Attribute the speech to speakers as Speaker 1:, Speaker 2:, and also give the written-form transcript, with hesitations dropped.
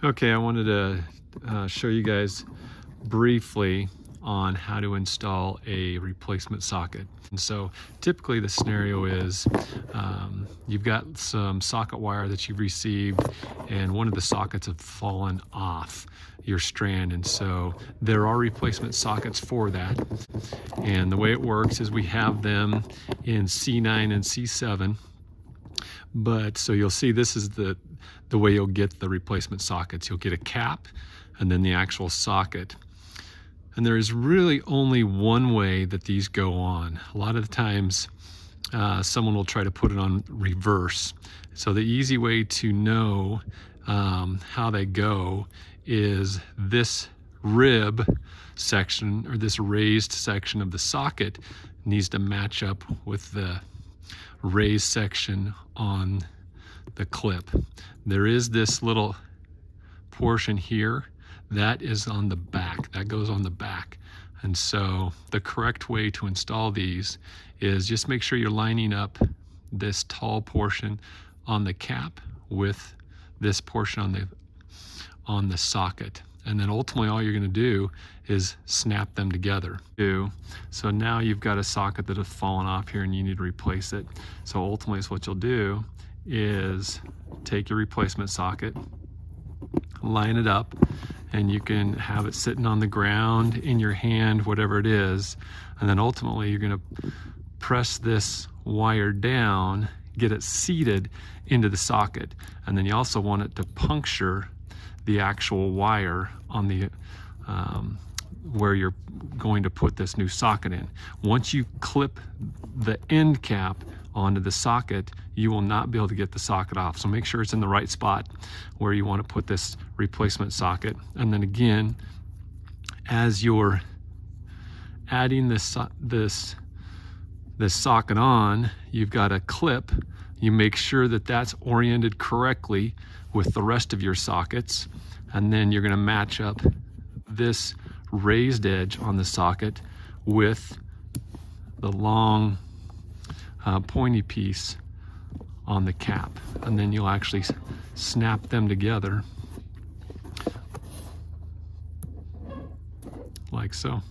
Speaker 1: Okay, I wanted to show you guys briefly on how to install a replacement socket. And so typically the scenario is you've got some socket wire that you've received and one of the sockets have fallen off your strand, and so there are replacement sockets for that. And the way it works is we have them in C9 and C7. But so you'll see this is the way you'll get the replacement sockets. You'll get a cap and then the actual socket. And there is really only one way that these go on. A lot of the times someone will try to put it on reverse. So the easy way to know how they go is this rib section, or this raised section of the socket, needs to match up with the raised section on the clip. There is this little portion here that is on the back, that goes on the back. And so the correct way to install these is just make sure you're lining up this tall portion on the cap with this portion on the socket. And then ultimately all you're going to do is snap them together. So now you've got a socket that has fallen off here and you need to replace it. So ultimately what you'll do is take your replacement socket, line it up, and you can have it sitting on the ground, in your hand, whatever it is. And then ultimately you're going to press this wire down, get it seated into the socket. And then you also want it to puncture the actual wire on the where you're going to put this new socket in. Once you clip the end cap onto the socket, you will not be able to get the socket off. So make sure it's in the right spot where you want to put this replacement socket. And then again, as you're adding this socket on, you've got a clip. You make sure that that's oriented correctly with the rest of your sockets, and then you're going to match up this raised edge on the socket with the long pointy piece on the cap, and then you'll actually snap them together like so.